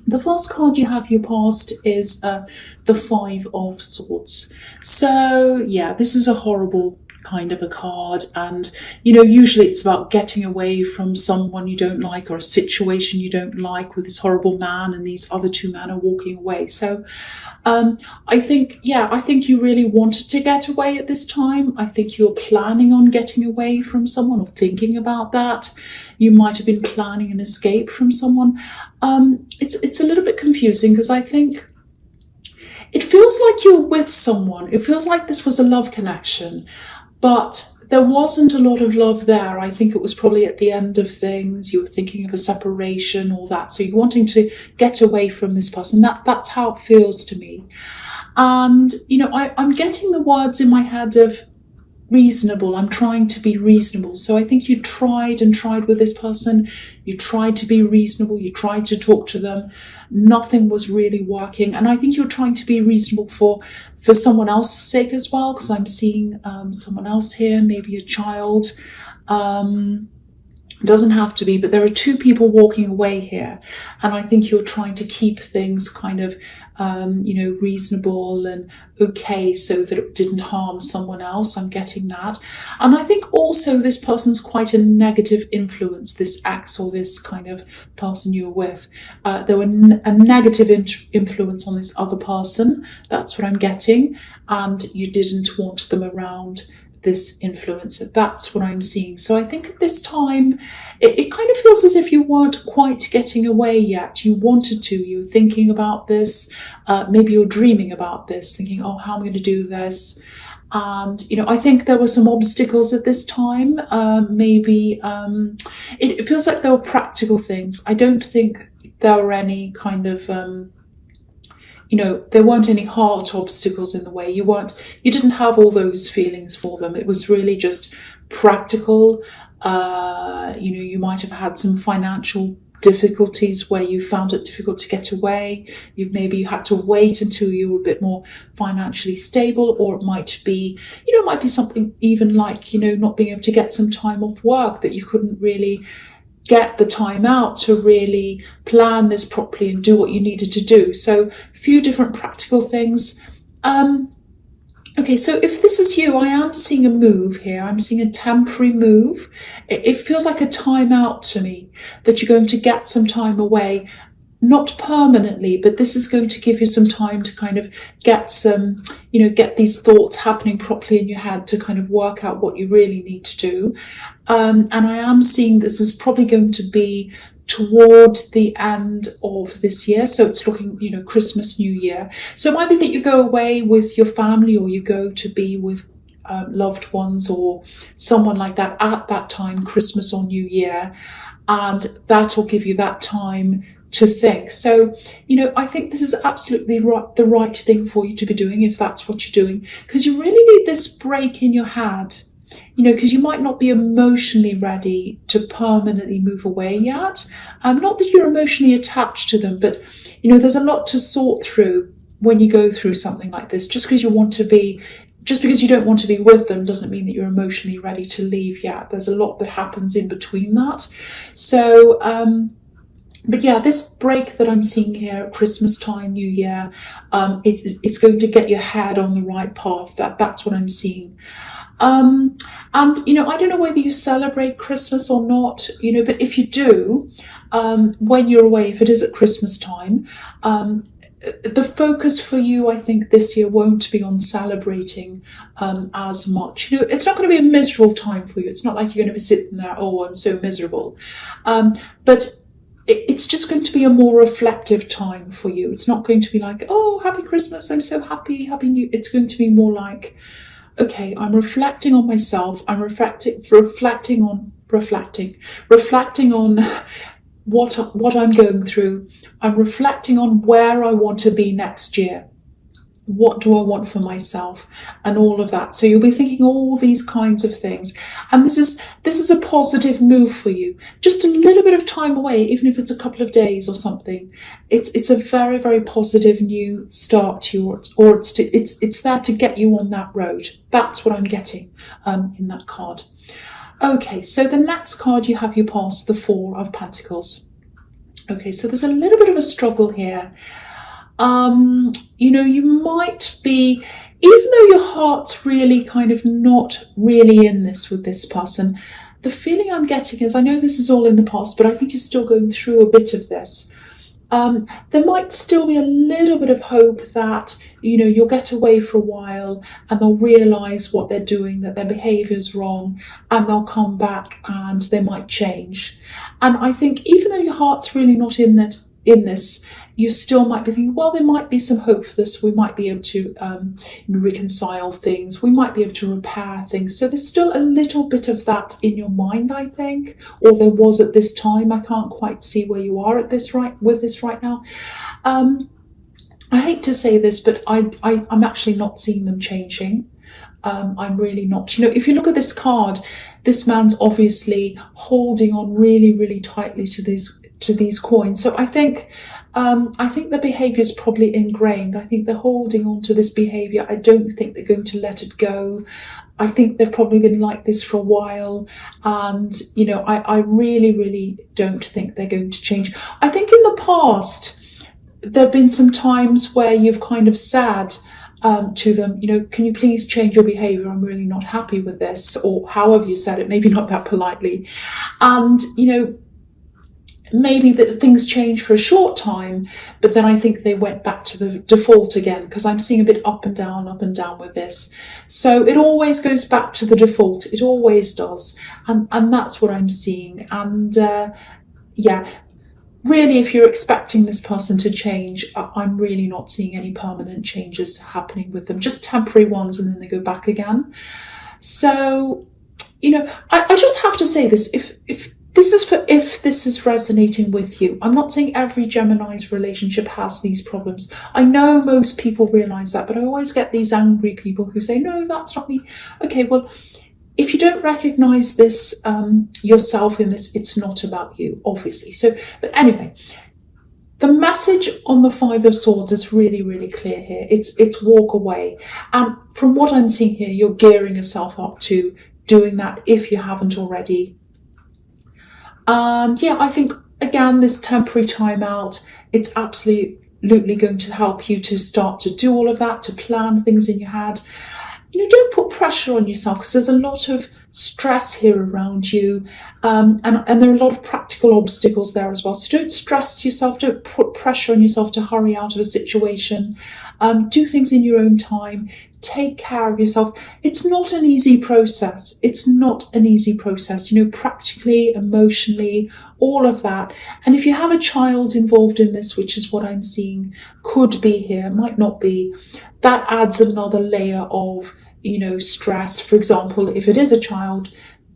The first card you have your past is the Five of Swords. So, yeah, this is a horrible kind of a card. And, usually it's about getting away from someone you don't like or a situation you don't like with this horrible man, and these other two men are walking away. So, I think you really wanted to get away at this time. I think you're planning on getting away from someone or thinking about that. You might have been planning an escape from someone. It's a little bit confusing because I think it feels like you're with someone. It feels like this was a love connection, but there wasn't a lot of love there. I think it was probably at the end of things. You were thinking of a separation, all that. So you're wanting to get away from this person. That's how it feels to me. And, I'm getting the words in my head of reasonable. I'm trying to be reasonable. So I think you tried and tried with this person. You tried to be reasonable. You tried to talk to them. Nothing was really working. And I think you're trying to be reasonable for someone else's sake as well, because I'm seeing someone else here, maybe a child. Doesn't have to be, but there are two people walking away here. And I think you're trying to keep things kind of, reasonable and okay so that it didn't harm someone else. I'm getting that. And I think also this person's quite a negative influence, this ex or this kind of person you're with. There were a negative influence on this other person. That's what I'm getting. And you didn't want them around, this influencer. That's what I'm seeing. So I think at this time, it kind of feels as if you weren't quite getting away yet. You wanted to, you were thinking about this. Maybe you're dreaming about this, thinking, oh, how am I going to do this? And, I think there were some obstacles at this time. It feels like there were practical things. I don't think there were any kind of, there weren't any heart obstacles in the way. You didn't have all those feelings for them. It was really just practical. You might have had some financial difficulties where you found it difficult to get away. Maybe you had to wait until you were a bit more financially stable, or it might be something even like, not being able to get some time off work, that you couldn't really get the time out to really plan this properly and do what you needed to do. So a few different practical things. Okay, so if this is you, I am seeing a move here. I'm seeing a temporary move. It feels like a time out to me, that you're going to get some time away. Not permanently, but this is going to give you some time to kind of get these thoughts happening properly in your head, to kind of work out what you really need to do. And I am seeing this is probably going to be toward the end of this year. So it's looking, Christmas, New Year. So it might be that you go away with your family, or you go to be with loved ones or someone like that at that time, Christmas or New Year. And that will give you that time to think. So, I think this is absolutely the right thing for you to be doing, if that's what you're doing, because you really need this break in your head, because you might not be emotionally ready to permanently move away yet. Not that you're emotionally attached to them, but, there's a lot to sort through when you go through something like this. Just because you don't want to be with them doesn't mean that you're emotionally ready to leave yet. There's a lot that happens in between that. So, but yeah, this break that I'm seeing here at Christmas time, New Year, it's going to get your head on the right path. That's what I'm seeing. And, I don't know whether you celebrate Christmas or not, but if you do, when you're away, if it is at Christmas time, the focus for you, I think, this year won't be on celebrating as much. It's not going to be a miserable time for you. It's not like you're going to be sitting there, oh, I'm so miserable. But it's just going to be a more reflective time for you. It's not going to be like, oh, happy Christmas, I'm so happy, happy New. It's going to be more like, okay, I'm reflecting on myself. I'm reflecting on what I'm going through. I'm reflecting on where I want to be next year. What do I want for myself, and all of that. So you'll be thinking all these kinds of things, and this is a positive move for you. Just a little bit of time away, even if it's a couple of days or something. It's a very, very positive new start to you, or it's there to get you on that road. That's what I'm getting in that card. Okay, so the next card you have your past, the Four of Pentacles. Okay, so there's a little bit of a struggle here. You might be, even though your heart's really kind of not really in this with this person, the feeling I'm getting is, I know this is all in the past, but I think you're still going through a bit of this. There might still be a little bit of hope that, you'll get away for a while and they'll realise what they're doing, that their behaviour is wrong, and they'll come back and they might change. And I think even though your heart's really not in this, you still might be thinking, well, there might be some hope for this. We might be able to reconcile things. We might be able to repair things. So there's still a little bit of that in your mind, I think, or there was at this time. I can't quite see where you are with this right now. I hate to say this, but I'm actually not seeing them changing. I'm really not. If you look at this card, this man's obviously holding on really, really tightly to these coins. So I think the behaviour is probably ingrained. I think they're holding on to this behaviour. I don't think they're going to let it go. I think they've probably been like this for a while. And, I really, really don't think they're going to change. I think in the past, there have been some times where you've kind of said to them, can you please change your behaviour? I'm really not happy with this. Or however you said it, maybe not that politely. And, maybe that things change for a short time, but then I think they went back to the default again, because I'm seeing a bit up and down with this. So it always goes back to the default. It always does. And that's what I'm seeing. And really, if you're expecting this person to change, I'm really not seeing any permanent changes happening with them, just temporary ones, and then they go back again. So, I just have to say this, if this is resonating with you. I'm not saying every Gemini's relationship has these problems. I know most people realise that, but I always get these angry people who say, no, that's not me. Okay, well, if you don't recognise this yourself in this, it's not about you, obviously. So, but anyway, the message on the Five of Swords is really, really clear here. It's walk away. And from what I'm seeing here, you're gearing yourself up to doing that if you haven't already. And I think, again, this temporary time out, it's absolutely going to help you to start to do all of that, to plan things in your head. Don't put pressure on yourself, because there's a lot of stress here around you, and there are a lot of practical obstacles there as well. So don't stress yourself, don't put pressure on yourself to hurry out of a situation. Do things in your own time. Take care of yourself. It's not an easy process. Practically, emotionally, all of that. And if you have a child involved in this, which is what I'm seeing, could be here, might not be, that adds another layer of, stress. For example, if it is a child,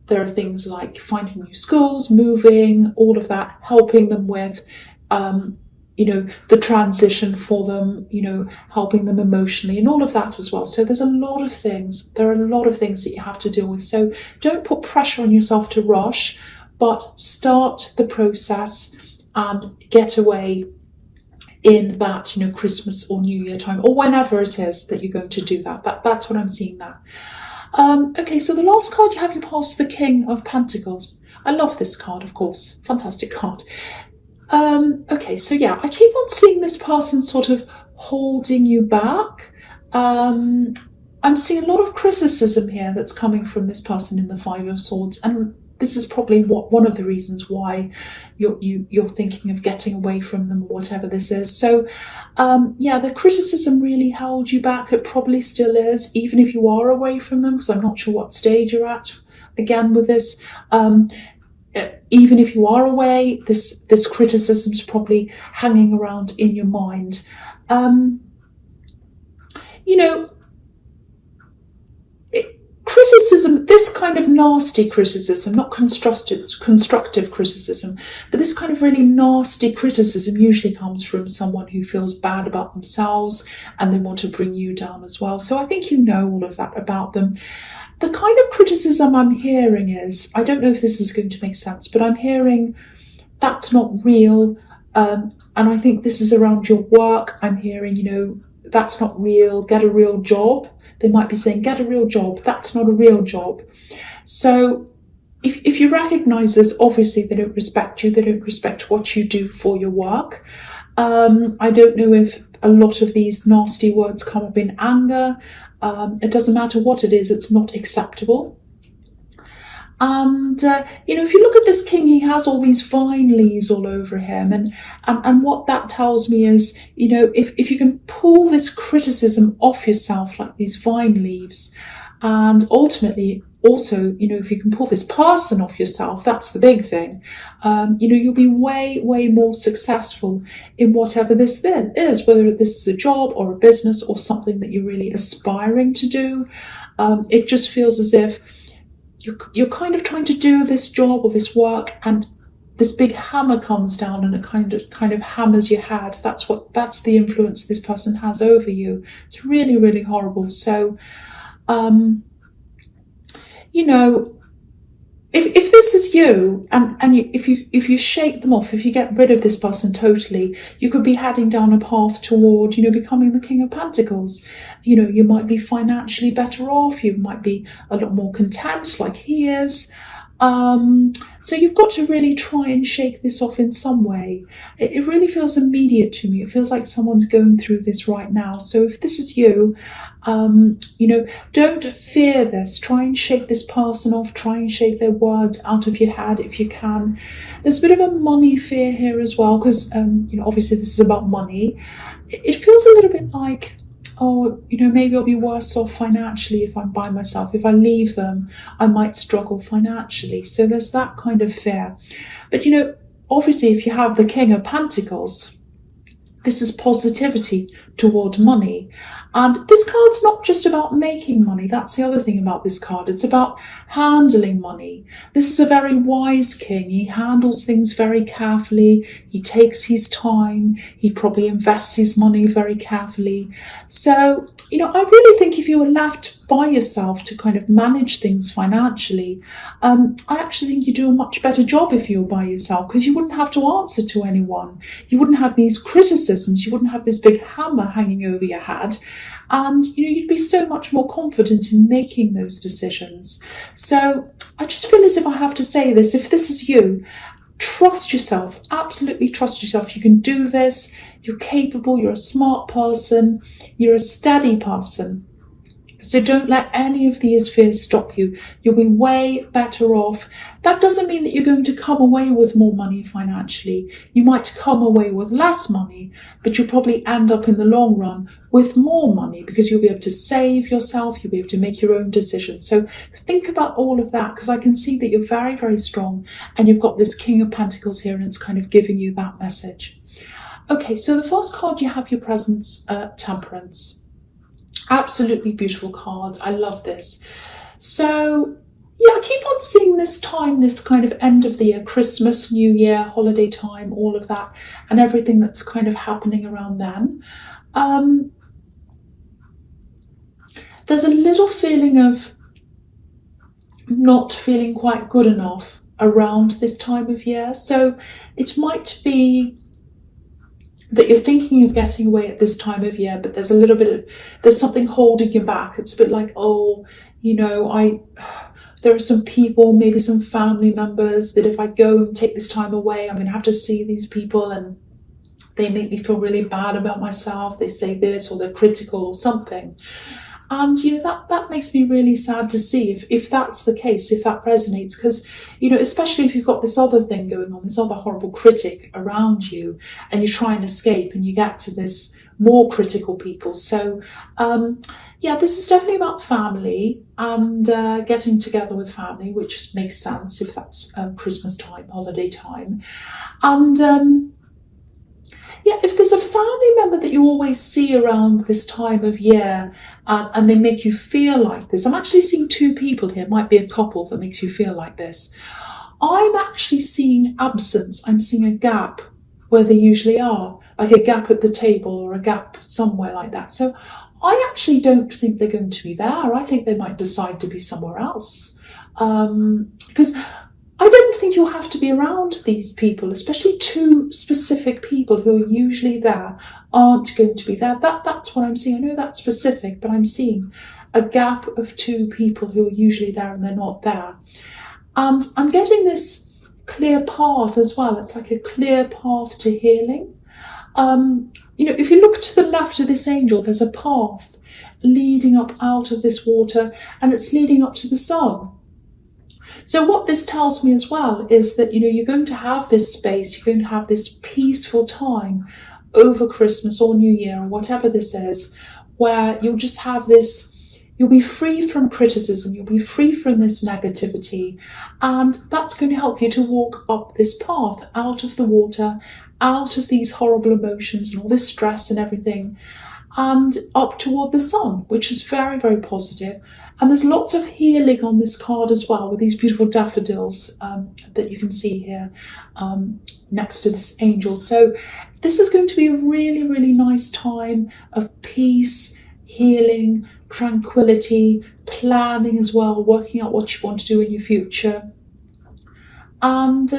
there are things like finding new schools, moving, all of that, helping them with, the transition for them, helping them emotionally and all of that as well. So there's a lot of things. There are a lot of things that you have to deal with. So don't put pressure on yourself to rush, but start the process and get away in that, Christmas or New Year time, or whenever it is that you're going to do that. That's what I'm seeing there. Okay, so the last card you have, you pass the King of Pentacles. I love this card, of course. Fantastic card. Okay, so I keep on seeing this person sort of holding you back. I'm seeing a lot of criticism here that's coming from this person in the Five of Swords, and this is probably one of the reasons why you're thinking of getting away from them, or whatever this is. So, the criticism really held you back. It probably still is, even if you are away from them, because I'm not sure what stage you're at, again, with this. Even if you are away, this criticism is probably hanging around in your mind. Criticism, this kind of nasty criticism, not constructive criticism, but this kind of really nasty criticism usually comes from someone who feels bad about themselves and they want to bring you down as well. So I think you know all of that about them. The kind of criticism I'm hearing is, I don't know if this is going to make sense, but I'm hearing that's not real. And I think this is around your work. I'm hearing, that's not real. Get a real job. They might be saying, get a real job. That's not a real job. So if you recognize this, obviously they don't respect you, they don't respect what you do for your work. I don't know if a lot of these nasty words come up in anger. It doesn't matter what it is, it's not acceptable. And, if you look at this king, he has all these vine leaves all over him. And what that tells me is, if you can pull this criticism off yourself, like these vine leaves, and ultimately also, if you can pull this person off yourself, that's the big thing. You'll be way, way more successful in whatever this is, whether this is a job or a business or something that you're really aspiring to do. It just feels as if you're kind of trying to do this job or this work, and this big hammer comes down and it kind of hammers your head. That's the influence this person has over you. It's really, really horrible. So, if this is you, and if you shake them off, if you get rid of this person totally, you could be heading down a path toward, becoming the King of Pentacles. You might be financially better off. You might be a lot more content, like he is. So you've got to really try and shake this off in some way. It really feels immediate to me. It feels like someone's going through this right now. So if this is you, don't fear this. Try and shake this person off. Try and shake their words out of your head if you can. There's a bit of a money fear here as well, because, obviously this is about money. It feels a little bit like, maybe I'll be worse off financially if I'm by myself. If I leave them, I might struggle financially. So there's that kind of fear. But, obviously if you have the King of Pentacles, this is positivity toward money. And this card's not just about making money. That's the other thing about this card. It's about handling money. This is a very wise king. He handles things very carefully. He takes his time. He probably invests his money very carefully. So, I really think if you were left by yourself to kind of manage things financially, I actually think you do a much better job if you were by yourself, because you wouldn't have to answer to anyone. You wouldn't have these criticisms. You wouldn't have this big hammer hanging over your head. And, you'd be so much more confident in making those decisions. So I just feel as if I have to say this. If this is you, trust yourself, absolutely trust yourself. You can do this. You're capable. You're a smart person. You're a steady person. So don't let any of these fears stop you. You'll be way better off. That doesn't mean that you're going to come away with more money financially. You might come away with less money, but you'll probably end up in the long run with more money, because you'll be able to save yourself. You'll be able to make your own decisions. So think about all of that, because I can see that you're very, very strong, and you've got this King of Pentacles here, and it's kind of giving you that message. Okay, so the first card you have, your presence, Temperance. Absolutely beautiful card. I love this. So, yeah, I keep on seeing this time, this kind of end of the year, Christmas, New Year, holiday time, all of that, and everything that's kind of happening around then. There's a little feeling of not feeling quite good enough around this time of year. So it might be that you're thinking of getting away at this time of year, but there's there's something holding you back. It's a bit like, there are some people, maybe some family members, that if I go and take this time away, I'm going to have to see these people, and they make me feel really bad about myself. They say this, or they're critical or something. And, that makes me really sad to see if that's the case, if that resonates, because, especially if you've got this other thing going on, this other horrible critic around you, and you try and escape and you get to this more critical people. So, this is definitely about family and getting together with family, which makes sense if that's Christmas time, holiday time. And, if there's a family member that you always see around this time of year, and they make you feel like this, I'm actually seeing two people here. It might be a couple that makes you feel like this. I'm actually seeing absence. I'm seeing a gap where they usually are, like a gap at the table or a gap somewhere like that. So I actually don't think they're going to be there. I think they might decide to be somewhere else. Because I don't think you'll have to be around these people, especially two specific people who are usually there aren't going to be there. That's what I'm seeing. I know that's specific, but I'm seeing a gap of two people who are usually there and they're not there. And I'm getting this clear path as well. It's like a clear path to healing. If you look to the left of this angel, there's a path leading up out of this water, and it's leading up to the sun. So what this tells me as well is that, you're going to have this space, you're going to have this peaceful time over Christmas or New Year or whatever this is, where you'll just have this, you'll be free from criticism, you'll be free from this negativity, and that's going to help you to walk up this path out of the water, out of these horrible emotions and all this stress and everything, and up toward the sun, which is very, very positive. And there's lots of healing on this card as well, with these beautiful daffodils that you can see here next to this angel. So this is going to be a really, really nice time of peace, healing, tranquility, planning as well, working out what you want to do in your future. And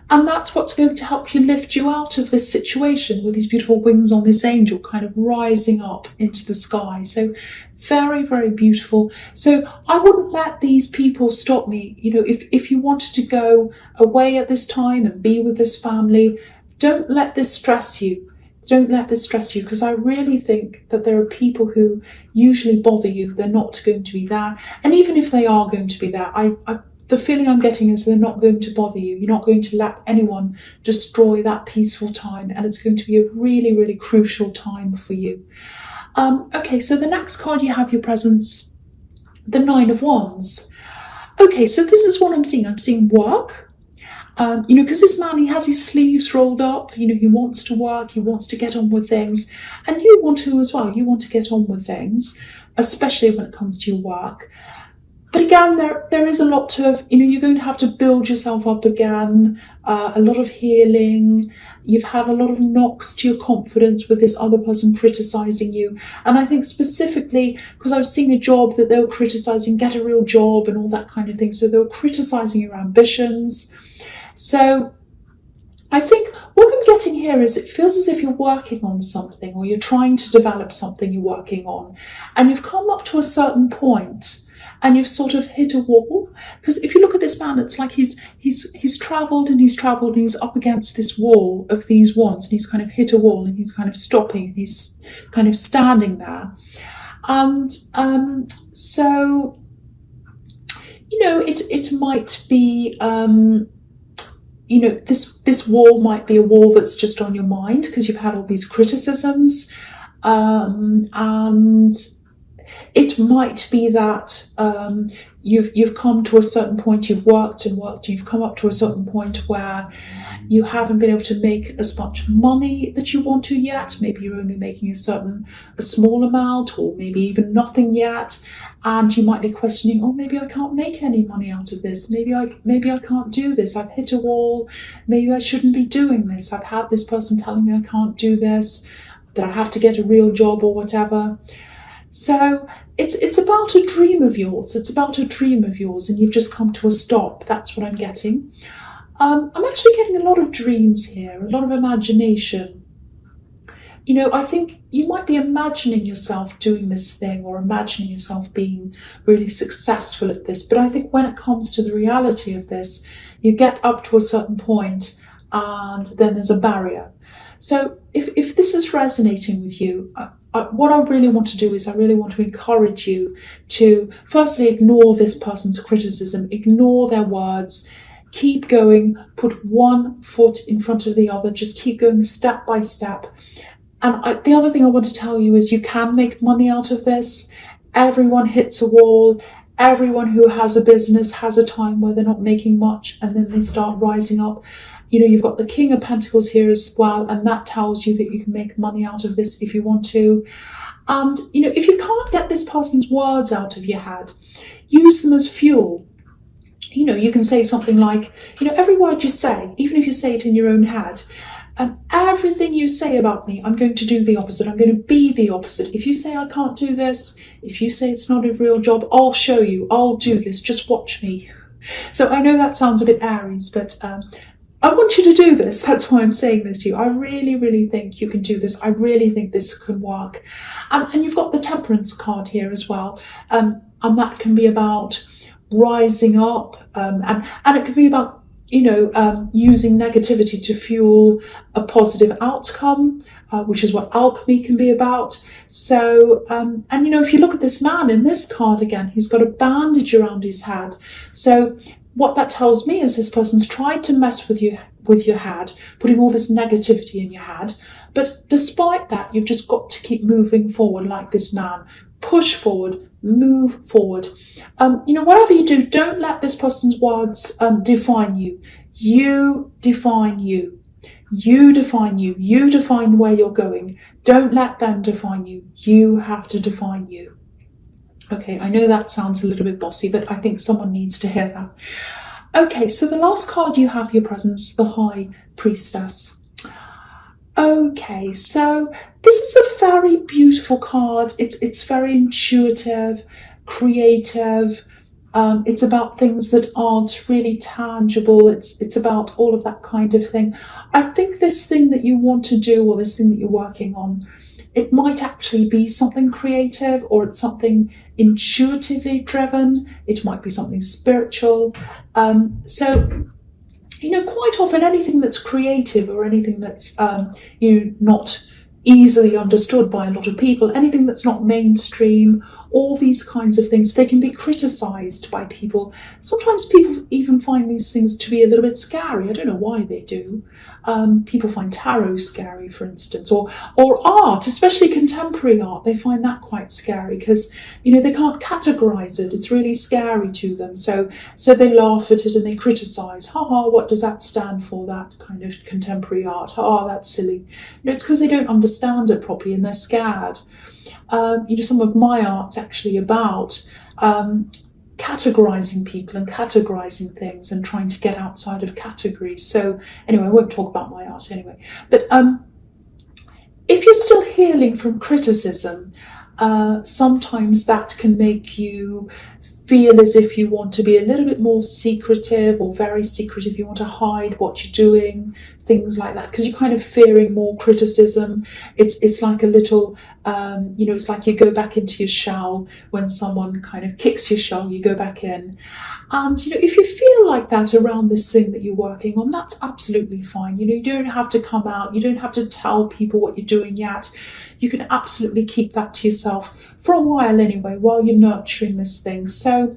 that's what's going to help you lift you out of this situation, with these beautiful wings on this angel kind of rising up into the sky. So very, very beautiful. So I wouldn't let these people stop me. If you wanted to go away at this time and be with this family, don't let this stress you. Don't let this stress you, because I really think that there are people who usually bother you. They're not going to be there. And even if they are going to be there, the feeling I'm getting is they're not going to bother you. You're not going to let anyone destroy that peaceful time, and it's going to be a really, really crucial time for you. Okay, so the next card you have your presents, the Nine of Wands. Okay, so this is what I'm seeing. I'm seeing work. Because this man, he has his sleeves rolled up. He wants to work. He wants to get on with things, and you want to as well. You want to get on with things, especially when it comes to your work. But again, there is a lot of, you're going to have to build yourself up again, a lot of healing. You've had a lot of knocks to your confidence with this other person criticizing you. And I think specifically, because I was seeing a job that they were criticizing, get a real job and all that kind of thing. So they were criticizing your ambitions. So I think what I'm getting here is it feels as if you're working on something, or you're trying to develop something you're working on, and you've come up to a certain point, and you've sort of hit a wall. Because if you look at this man, it's like he's travelled and he's travelled, and he's up against this wall of these wands, and he's kind of hit a wall, and he's kind of stopping, and he's kind of standing there. And so, it might be, this wall might be a wall that's just on your mind because you've had all these criticisms, and it might be that you've come to a certain point, you've worked and worked, you've come up to a certain point where you haven't been able to make as much money that you want to yet. Maybe you're only making a small amount, or maybe even nothing yet. And you might be questioning, maybe I can't make any money out of this. Maybe I can't do this. I've hit a wall. Maybe I shouldn't be doing this. I've had this person telling me I can't do this, that I have to get a real job or whatever. So it's about a dream of yours. It's about a dream of yours, and you've just come to a stop. That's what I'm getting. I'm actually getting a lot of dreams here, a lot of imagination. I think you might be imagining yourself doing this thing, or imagining yourself being really successful at this. But I think when it comes to the reality of this, you get up to a certain point, and then there's a barrier. So if this is resonating with you, what I really want to do is I really want to encourage you to firstly ignore this person's criticism, ignore their words, keep going, put one foot in front of the other, just keep going step by step. And the other thing I want to tell you is you can make money out of this. Everyone hits a wall. Everyone who has a business has a time where they're not making much, and then they start rising up. You've got the King of Pentacles here as well, and that tells you that you can make money out of this if you want to. And, if you can't get this person's words out of your head, use them as fuel. You can say something like, every word you say, even if you say it in your own head, and everything you say about me, I'm going to do the opposite. I'm going to be the opposite. If you say I can't do this, if you say it's not a real job, I'll show you. I'll do this. Just watch me. So I know that sounds a bit Aries, but I want you to do this. That's why I'm saying this to you. I really, really think you can do this. I really think this can work. And you've got the Temperance card here as well. And that can be about rising up, and it can be about, using negativity to fuel a positive outcome, which is what alchemy can be about. So, if you look at this man in this card again, he's got a bandage around his head. So what that tells me is this person's tried to mess with your head, putting all this negativity in your head. But despite that, you've just got to keep moving forward like this man. Push forward, move forward. Whatever you do, don't let this person's words define you. You define you. You define you. You define where you're going. Don't let them define you. You have to define you. Okay, I know that sounds a little bit bossy, but I think someone needs to hear that. Okay, so the last card you have, your presence, the High Priestess. Okay, so this is a very beautiful card. It's very intuitive, creative. It's about things that aren't really tangible. It's about all of that kind of thing. I think this thing that you want to do, or this thing that you're working on, it might actually be something creative, or it's something intuitively driven. It might be something spiritual. Quite often anything that's creative, or anything that's, not easily understood by a lot of people, anything that's not mainstream, all these kinds of things, they can be criticized by people. Sometimes people even find these things to be a little bit scary. I don't know why they do. People find tarot scary, for instance, or art, especially contemporary art. They find that quite scary because, they can't categorize it. It's really scary to them. So they laugh at it and they criticize. What does that stand for, that kind of contemporary art? That's silly. It's because they don't understand it properly and they're scared. Some of my art's actually about categorizing people and categorizing things and trying to get outside of categories. So anyway, I won't talk about my art anyway. But if you're still healing from criticism, sometimes that can make you feel as if you want to be a little bit more secretive, or very secretive. You want to hide what you're doing, things like that, because you're kind of fearing more criticism. It's like a little, it's like you go back into your shell when someone kind of kicks your shell, you go back in. And, if you feel like that around this thing that you're working on, that's absolutely fine. You don't have to come out. You don't have to tell people what you're doing yet. You can absolutely keep that to yourself for a while anyway, while you're nurturing this thing. So,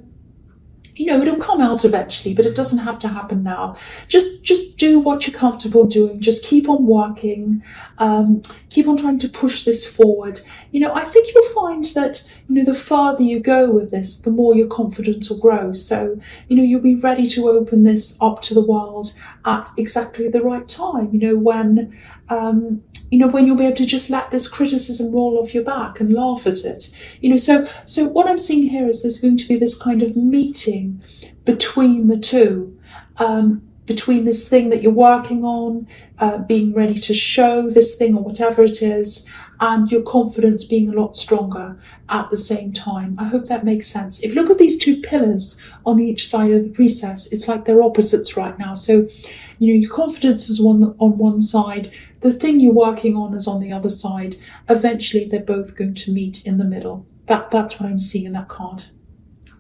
it'll come out eventually, but it doesn't have to happen now. Just do what you're comfortable doing. Just keep on working. Keep on trying to push this forward. I think you'll find that, the further you go with this, the more your confidence will grow. So, you'll be ready to open this up to the world at exactly the right time, when you'll be able to just let this criticism roll off your back and laugh at it. So what I'm seeing here is there's going to be this kind of meeting between the two, between this thing that you're working on, being ready to show this thing or whatever it is, and your confidence being a lot stronger at the same time. I hope that makes sense. If you look at these two pillars on each side of the priestess, it's like they're opposites right now. So, your confidence is on one side, the thing you're working on is on the other side. Eventually, they're both going to meet in the middle. That's what I'm seeing in that card.